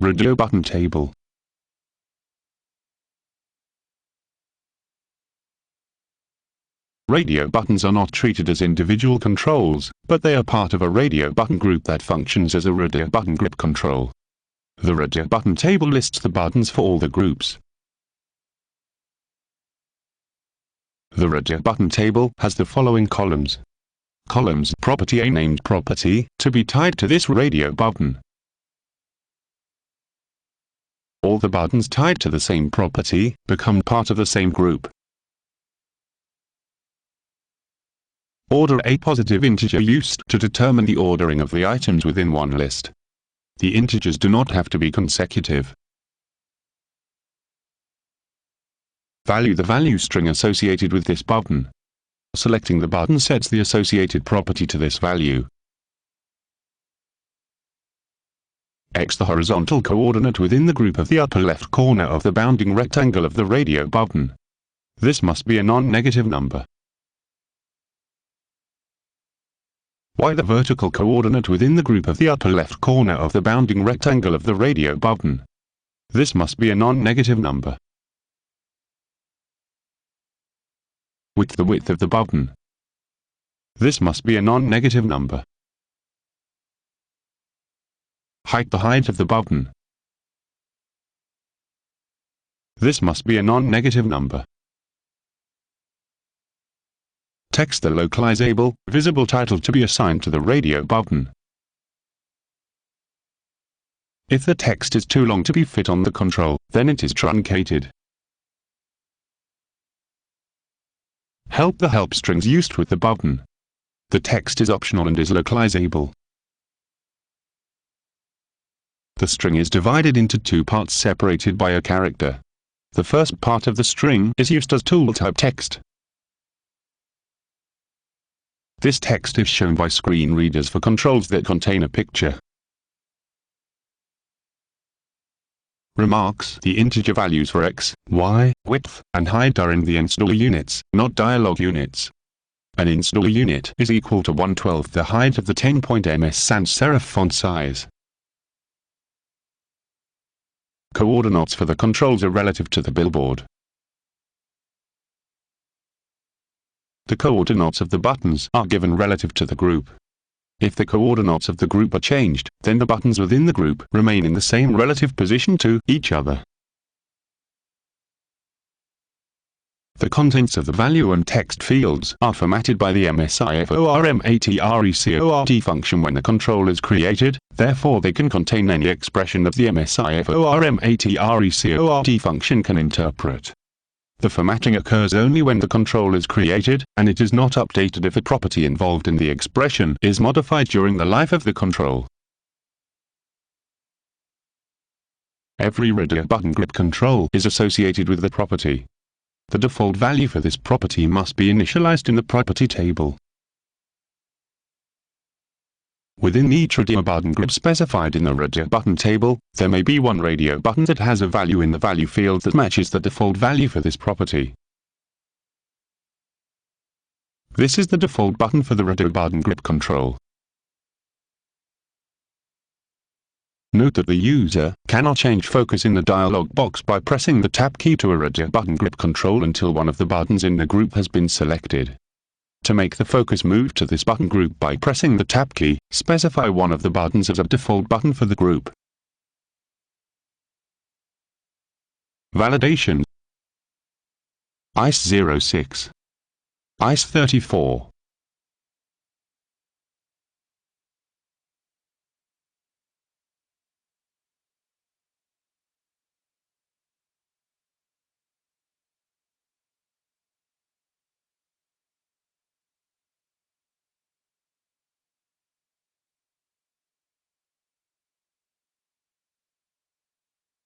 RadioButton Table. Radio buttons are not treated as individual controls, but they are part of a radio button group that functions as a radio button grip control. The RadioButton Table lists the buttons for all the groups. The RadioButton Table has the following columns. Columns: property A, named property, to be tied to this radio button. All the buttons tied to the same property become part of the same group. Order: a positive integer used to determine the ordering of the items within one list. The integers do not have to be consecutive. Value: the value string associated with this button. Selecting the button sets the associated property to this value. X: the horizontal coordinate within the group of the upper left corner of the bounding rectangle of the radio button. This must be a non-negative number. Y: the vertical coordinate within the group of the upper left corner of the bounding rectangle of the radio button. This must be a non-negative number. Width: the width of the button. This must be a non-negative number. Height: the height of the button. This must be a non-negative number. Text: the localizable, visible title to be assigned to the radio button. If the text is too long to be fit on the control, then it is truncated. Help: the help strings used with the button. The text is optional and is localizable. The string is divided into two parts separated by a character. The first part of the string is used as tool-type text. This text is shown by screen readers for controls that contain a picture. Remarks: the integer values for x, y, width, and height are in the installer units, not dialog units. An installer unit is equal to 1/12 the height of the 10-point ms sans serif font size. Coordinates for the controls are relative to the billboard. The coordinates of the buttons are given relative to the group. If the coordinates of the group are changed, then the buttons within the group remain in the same relative position to each other. The contents of the value and text fields are formatted by the MSIFORMATRECORD function when the control is created, therefore they can contain any expression of the MSIFORMATRECORD function can interpret. The formatting occurs only when the control is created, and it is not updated if a property involved in the expression is modified during the life of the control. Every RadioButton grip control is associated with the property. The default value for this property must be initialized in the property table. Within each RadioButton grip specified in the RadioButton table, there may be one radio button that has a value in the value field that matches the default value for this property. This is the default button for the RadioButton grip control. Note that the user cannot change focus in the dialog box by pressing the Tab key to a RadioButton grip control until one of the buttons in the group has been selected. To make the focus move to this button group by pressing the Tab key, specify one of the buttons as a default button for the group. Validation: ICE 06, ICE 34,